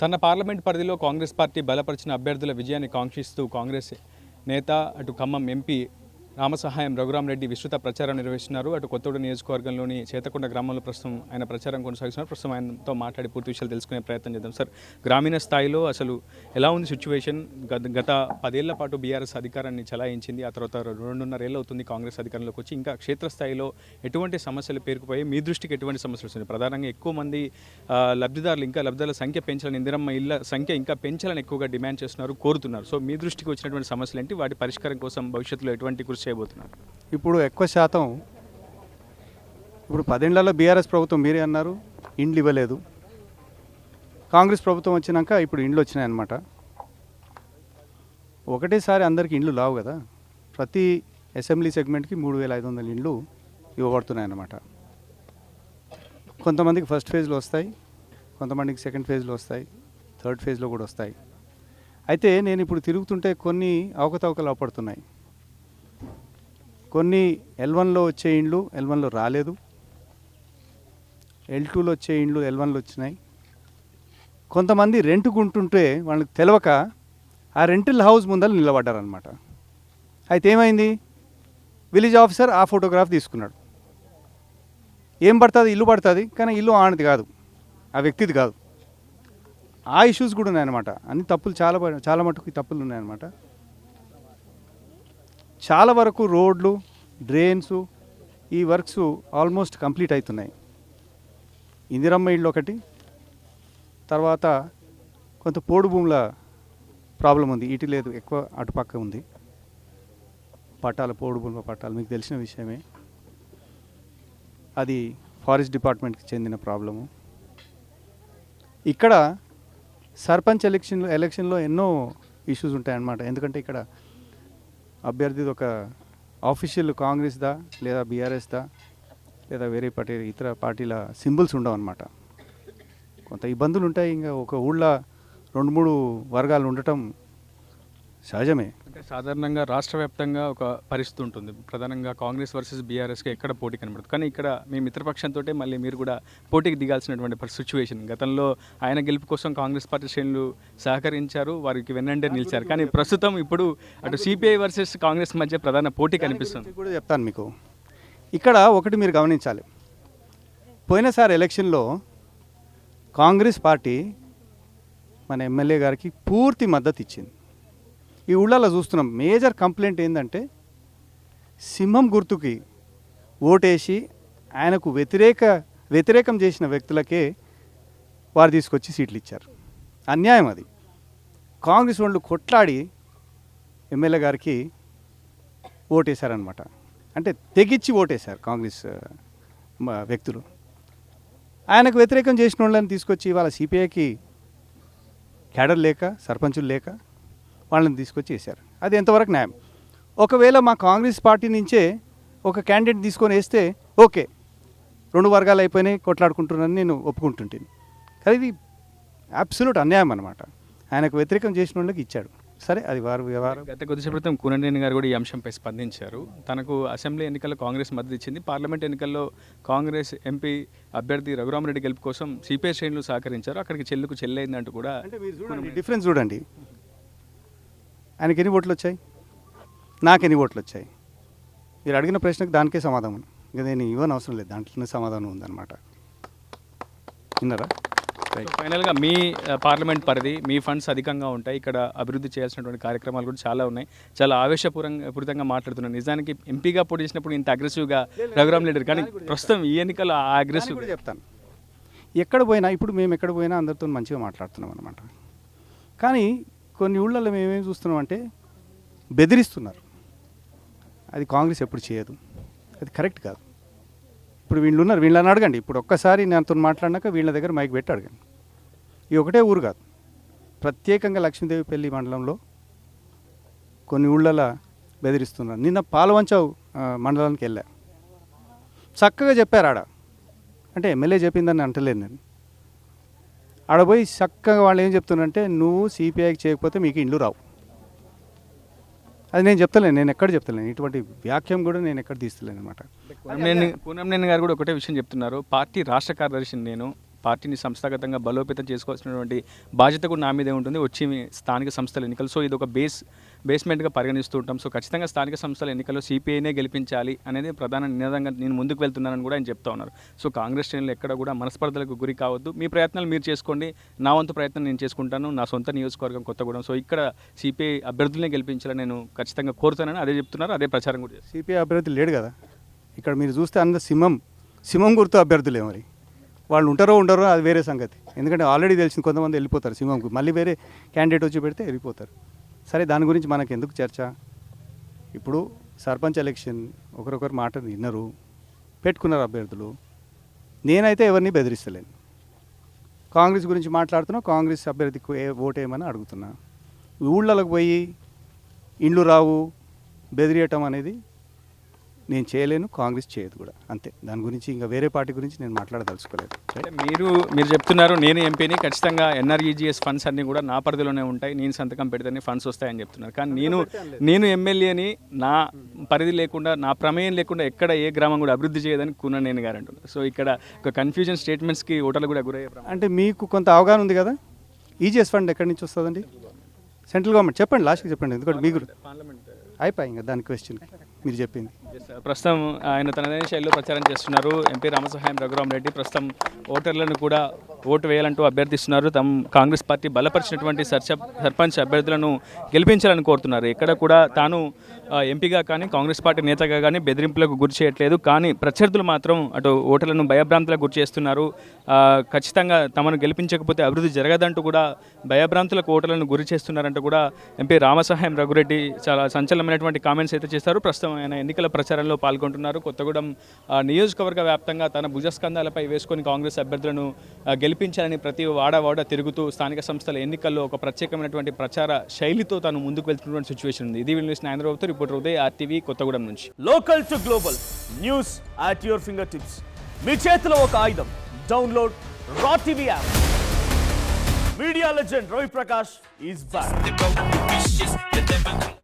తన పార్లమెంట్ పరిధిలో కాంగ్రెస్ పార్టీ బలపరిచిన అభ్యర్థుల విజయాన్ని కాంక్షిస్తూ కాంగ్రెస్ నేత అటు ఖమ్మం ఎంపీ రామసహాయం రఘురామరెడ్డి విస్తృత ప్రచారం నిర్వహిస్తున్నారు. అటు కొత్తగూడ నియోజకవర్గంలోని చేతకొండ గ్రామంలో ప్రస్తుతం ఆయన ప్రచారం కొనసాగిస్తున్నారు. ప్రస్తుతం ఆయనతో మాట్లాడి పూర్తి విషయాలు తెలుసుకునే ప్రయత్నం చేద్దాం. సార్, గ్రామీణ స్థాయిలో అసలు ఎలా ఉంది సిచ్యువేషన్? గత 10 ఏళ్ల పాటు బీఆర్ఎస్ అధికారాన్ని చలాయించింది. ఆ తర్వాత 2.5 ఏళ్ళు అవుతుంది కాంగ్రెస్ అధికారంలోకి వచ్చి. ఇంకా క్షేత్రస్థాయిలో ఎటువంటి సమస్యలు పేరుకుపోయి మీ దృష్టికి ఎటువంటి సమస్యలు వస్తున్నాయి? ప్రధానంగా ఎక్కువ మంది లబ్ధిదారుల సంఖ్య పెంచాలని, ఇందిరమ్మ ఇళ్ల సంఖ్య ఇంకా పెంచాలని ఎక్కువగా డిమాండ్ చేస్తున్నారు, కోరుతున్నారు. సో మీ దృష్టికి వచ్చినటువంటి సమస్యలు ఏంటి? వాటి పరిష్కారం కోసం భవిష్యత్తులో ఎటువంటి కృషి చేయబోతున్నారు? ఇప్పుడు ఎక్కువ శాతం ఇప్పుడు 10 ఏళ్లలో బీఆర్ఎస్ ప్రభుత్వం మీరే అన్నారు ఇండ్లు ఇవ్వలేదు. కాంగ్రెస్ ప్రభుత్వం వచ్చినాక ఇప్పుడు ఇండ్లు వచ్చినాయన్నమాట. ఒకటేసారి అందరికీ ఇండ్లు రావు కదా. ప్రతి అసెంబ్లీ సెగ్మెంట్కి 3,500 ఇండ్లు ఇవ్వబడుతున్నాయన్నమాట. కొంతమందికి ఫస్ట్ ఫేజ్లో వస్తాయి, కొంతమందికి సెకండ్ ఫేజ్లో వస్తాయి, థర్డ్ ఫేజ్లో కూడా వస్తాయి. అయితే నేను ఇప్పుడు తిరుగుతుంటే కొన్ని అవకతవకలు అవపడుతున్నాయి. కొన్ని L1లో వచ్చే ఇండ్లు L1లో రాలేదు, L2లో వచ్చే ఇండ్లు L1లో వచ్చినాయి. కొంతమంది రెంట్కుంటుంటే వాళ్ళకి తెలవక ఆ రెంటల్ హౌస్ ముందర నిలబడ్డారనమాట. అయితే ఏమైంది, విలేజ్ ఆఫీసర్ ఆ ఫోటోగ్రాఫ్ తీసుకున్నాడు. ఏం పడుతుంది, ఇల్లు పడుతుంది, కానీ ఇల్లు ఆనది కాదు, ఆ వ్యక్తిది కాదు. ఆ ఇష్యూస్ కూడా ఉన్నాయన్నమాట. అన్ని తప్పులు చాలా మటుకు తప్పులు ఉన్నాయన్నమాట. చాలా వరకు రోడ్లు, డ్రైన్స్, ఈ వర్క్స్ ఆల్మోస్ట్ కంప్లీట్ అవుతున్నాయి. ఇందిరమ్మ ఇళ్ళు ఒకటి, తర్వాత కొంత పోడు భూముల ప్రాబ్లం ఉంది. ఇటు లేదు, ఎక్కువ అటుపక్క ఉంది. పోడు భూముల పట్టాలు మీకు తెలిసిన విషయమే. అది ఫారెస్ట్ డిపార్ట్మెంట్కి చెందిన ప్రాబ్లము. ఇక్కడ సర్పంచ్ ఎలక్షన్లో ఎన్నో ఇష్యూస్ ఉంటాయన్నమాట. ఎందుకంటే ఇక్కడ అభ్యర్థిది ఒక ఆఫీషియల్ కాంగ్రెస్దా లేదా బీఆర్ఎస్దా లేదా వేరే ఇతర పార్టీల సింబల్స్ ఉండవు అన్నమాట. కొంత ఇబ్బందులు ఉంటాయి. ఇంకా ఒక ఊళ్ళో 2-3 వర్గాలు ఉండటం సహజమే. అంటే సాధారణంగా రాష్ట్ర వ్యాప్తంగా ఒక పరిస్థితి ఉంటుంది. ప్రధానంగా కాంగ్రెస్ వర్సెస్ బీఆర్ఎస్కి ఎక్కడ పోటీ కనబడుతుంది. కానీ ఇక్కడ మీ మిత్రపక్షంతో మళ్ళీ మీరు కూడా పోటీకి దిగాల్సినటువంటి సిచ్యువేషన్. గతంలో ఆయన గెలుపు కోసం కాంగ్రెస్ పార్టీ శ్రేణులు సహకరించారు, వారికి వెన్నంటే నిలిచారు. కానీ ప్రస్తుతం ఇప్పుడు అటు సిపిఐ వర్సెస్ కాంగ్రెస్ మధ్య ప్రధాన పోటీ కనిపిస్తుంది. కూడా చెప్తాను మీకు. ఇక్కడ ఒకటి మీరు గమనించాలి. పోయినసారి ఎలక్షన్లో కాంగ్రెస్ పార్టీ మన ఎమ్మెల్యే గారికి పూర్తి మద్దతు ఇచ్చింది. ఈ ఊళ్ళలో చూస్తున్నాం. మేజర్ కంప్లైంట్ ఏంటంటే సింహం గుర్తుకి ఓటేసి ఆయనకు వ్యతిరేకం చేసిన వ్యక్తులకే వారు తీసుకొచ్చి సీట్లు ఇచ్చారు. అన్యాయం అది. కాంగ్రెస్ వాళ్ళు కొట్లాడి ఎమ్మెల్యే గారికి ఓటేశారనమాట. అంటే తెగిచ్చి ఓటేశారు కాంగ్రెస్ వ్యక్తులు. ఆయనకు వ్యతిరేకం చేసిన వాళ్ళని తీసుకొచ్చి వాళ్ళ సిపిఐకి క్యాడర్ లేక, సర్పంచులు లేక వాళ్ళని తీసుకొచ్చి వేశారు. అది ఎంతవరకు న్యాయం? ఒకవేళ మా కాంగ్రెస్ పార్టీ నుంచే ఒక క్యాండిడేట్ తీసుకొని వేస్తే ఓకే, 2 వర్గాలు అయిపోయినాయి, కొట్లాడుకుంటున్నారని నేను ఒప్పుకుంటుంటాను. కానీ ఇది అబ్సల్యూట్ అన్యాయం అనమాట. ఆయనకు వ్యతిరేకం చేసిన వాళ్ళకి ఇచ్చాడు. సరే, అది వారు వ్యవహారం. గత కొద్దిసేపు క్రితం కూనంనేని గారు కూడా ఈ అంశంపై స్పందించారు. తనకు అసెంబ్లీ ఎన్నికల్లో కాంగ్రెస్ మద్దతు ఇచ్చింది, పార్లమెంట్ ఎన్నికల్లో కాంగ్రెస్ ఎంపీ అభ్యర్థి రఘురామరెడ్డి గెలుపు కోసం సిపిఐ శ్రేణులు సహకరించారు, అక్కడికి చెల్లైందంటూ కూడా. అంటే మీరు చూడండి, డిఫరెన్స్ చూడండి. ఆయనకి ఎన్ని ఓట్లు వచ్చాయి, నాకు ఎన్ని ఓట్లు వచ్చాయి. మీరు అడిగిన ప్రశ్నకు దానికే సమాధానం. ఇంకా నేను ఇవ్వని అవసరం లేదు, దాంట్లోనే సమాధానం ఉందన్నమాట. విన్నారా? ఫైనల్గా మీ పార్లమెంట్ పరిధి, మీ ఫండ్స్ అధికంగా ఉంటాయి, ఇక్కడ అభివృద్ధి చేయాల్సినటువంటి కార్యక్రమాలు కూడా చాలా ఉన్నాయి. చాలా ఆవేశపూరితంగా మాట్లాడుతున్నాను. నిజానికి ఎంపీగా పోటీ చేసినప్పుడు ఇంత అగ్రెసివ్గా రఘురామ్ లీడర్, కానీ ప్రస్తుతం ఈ ఎన్నికల్లో ఆ అగ్రెసివ్ చెప్తాను. ఎక్కడ పోయినా ఇప్పుడు మేము ఎక్కడ పోయినా అందరితో మంచిగా మాట్లాడుతున్నాం అనమాట. కానీ కొన్ని ఊళ్ళల్లో మేమేం చూస్తున్నాం అంటే బెదిరిస్తున్నారు. అది కాంగ్రెస్ ఎప్పుడు చేయదు, అది కరెక్ట్ కాదు. ఇప్పుడు వీళ్ళని అడగండి. ఇప్పుడు ఒక్కసారి నాతో మాట్లాడినాక వీళ్ళ దగ్గర మైక్ పెట్టి అడగండి. ఈ ఒకటే ఊరు కాదు, ప్రత్యేకంగా లక్ష్మీదేవిపల్లి మండలంలో కొన్ని ఊళ్ళలో బెదిరిస్తున్నారు. నిన్న పాలవంచ మండలానికి వెళ్ళా, చక్కగా చెప్పారు ఆడ. అంటే ఎమ్మెల్యే చెప్పిందని అంటలేదు నేను. ఆడపోయి చక్కగా వాళ్ళు ఏం చెప్తున్నారంటే, నువ్వు సిపిఐకి చేయకపోతే మీకు ఇండ్లు రావు. అది నేను చెప్తలేను, నేను ఎక్కడ చెప్తలేను. ఇటువంటి వ్యాఖ్యం కూడా నేను ఎక్కడ తీస్తలేను అనమాట. కూనంనేని గారు కూడా ఒకటే విషయం చెప్తున్నారు. పార్టీ రాష్ట్ర కార్యదర్శిని నేను, పార్టీని సంస్థాగతంగా బలోపేతం చేసుకోవాల్సినటువంటి బాధ్యత కూడా నా మీదే ఉంటుంది వచ్చి స్థానిక సంస్థల ఎన్నికలు. సో ఇది ఒక బేస్మెంట్గా పరిగణిస్తూ ఉంటాం. సో ఖచ్చితంగా స్థానిక సంస్థల ఎన్నికల్లో సిపిఐనే గెలిపించాలి అనేది ప్రధాన నినాదంగా నేను ముందుకు వెళ్తున్నానని కూడా ఆయన చెప్తా ఉన్నారు. సో కాంగ్రెస్ శ్రేణులు ఎక్కడ కూడా మనస్పర్ధలకు గురి కావద్దు, మీ ప్రయత్నాలు మీరు చేసుకోండి, నా వంతు ప్రయత్నం నేను చేసుకుంటాను, నా సొంత నియోజకవర్గం కొత్తగూడెం. సో ఇక్కడ సిపిఐ అభ్యర్థులనే గెలిపించాలని నేను ఖచ్చితంగా కోరుతానని అదే చెప్తున్నారు, అదే ప్రచారం కూడా చేస్తారు. సిపిఐ అభ్యర్థి లేడు కదా ఇక్కడ. మీరు చూస్తే అందరు సింహం గుర్తు అభ్యర్థులే. మరి వాళ్ళు ఉంటారో ఉండరో అది వేరే సంగతి. ఎందుకంటే ఆల్రెడీ తెలిసింది, కొంతమంది వెళ్ళిపోతారు సింహంకు, మళ్ళీ వేరే క్యాండిడేట్ వచ్చి పెడితే వెళ్ళిపోతారు. సరే, దాని గురించి మనకు ఎందుకు చర్చ. ఇప్పుడు సర్పంచ్ ఎలక్షన్ ఒకరొకరు మాట విన్నరు, పెట్టుకున్నారు అభ్యర్థులు. నేనైతే ఎవరిని బెదిరిస్తలేను. కాంగ్రెస్ గురించి మాట్లాడుతున్నా, కాంగ్రెస్ అభ్యర్థికి ఓటేయమని అడుగుతున్నా. ఊళ్ళలోకి పోయి ఇండ్లు రావు బెదిరియటం అనేది నేను చేయలేను, కాంగ్రెస్ చేయదు కూడా. అంతే. దాని గురించి ఇంకా వేరే పార్టీ గురించి నేను మాట్లాడదలుచుకోలేదు. అంటే మీరు చెప్తున్నారు నేను ఎంపీని, ఖచ్చితంగా ఎన్ఆర్ఈజీఎస్ ఫండ్స్ అన్నీ కూడా నా పరిధిలోనే ఉంటాయి, నేను సంతకం పెడితేనే ఫండ్స్ వస్తాయని చెప్తున్నారు. కానీ నేను ఎమ్మెల్యేని, నా పరిధి లేకుండా, నా ప్రమేయం లేకుండా ఎక్కడ ఏ గ్రామం కూడా అభివృద్ధి చేయదని కూననేని గారు అంటున్నారు. సో ఇక్కడ ఒక కన్ఫ్యూజన్ స్టేట్మెంట్స్కి ఓటర్లు కూడా గురయ్యే అంటే మీకు కొంత అవగాహన ఉంది కదా. ఈజీఎస్ ఫండ్ ఎక్కడి నుంచి వస్తుందండి? Central government. చెప్పండి, లాస్ట్కి చెప్పండి, ఎందుకంటే మీకు అయిపోయి ఇంకా దాని క్వశ్చన్ మీరు చెప్పింది. ప్రస్తుతం ఆయన తనదైన శైలిలో ప్రచారం చేస్తున్నారు. ఎంపీ రామసహాయం రఘురామ్ రెడ్డి ప్రస్తుతం ఓటర్లను కూడా ఓటు వేయాలంటూ అభ్యర్థిస్తున్నారు. కాంగ్రెస్ పార్టీ బలపరిచినటువంటి సర్పంచ్ అభ్యర్థులను గెలిపించాలని కోరుతున్నారు. ఎక్కడ కూడా తాను ఎంపీగా కానీ కాంగ్రెస్ పార్టీ నేతగా కానీ బెదిరింపులకు గురి చేయట్లేదు. కానీ ప్రత్యర్థులు మాత్రం అటు ఓటర్లను భయభ్రాంతులకు గురి చేస్తున్నారు. ఖచ్చితంగా తమను గెలిపించకపోతే అభివృద్ధి జరగదంటూ కూడా భయభ్రాంతులకు ఓటర్లను గురి చేస్తున్నారంటూ కూడా ఎంపీ రామసహాయం రఘురెడ్డి చాలా సంచలనమైనటువంటి కామెంట్స్ అయితే చేస్తారు. ప్రస్తుతం ఆయన ఎన్నికల ప్రచారంలో పాల్గొంటున్నారు. కొత్తగూడెం నియోజకవర్గ వ్యాప్తంగా తన భుజస్కంధాలపై వేసుకొని కాంగ్రెస్ అభ్యర్థులను గెలిపించాలని ప్రతి వాడ తిరుగుతూ స్థానిక సంస్థల ఎన్నికల్లో ఒక ప్రత్యేకమైనటువంటి ప్రచార శైలితో తాను ముందుకు వెళ్తున్నటువంటి సిచ్యువేషన్ ఉంది. ఇది వినియోగ నాయనరావుతో రిపోర్టర్ ఉదయ్, RTV కొత్తగూడెం నుంచి. Local to global news at your finger tips. మీ చేతిలో ఒక ఆయుధం. Download Raw TV app. Media legend Ravi Prakash is back.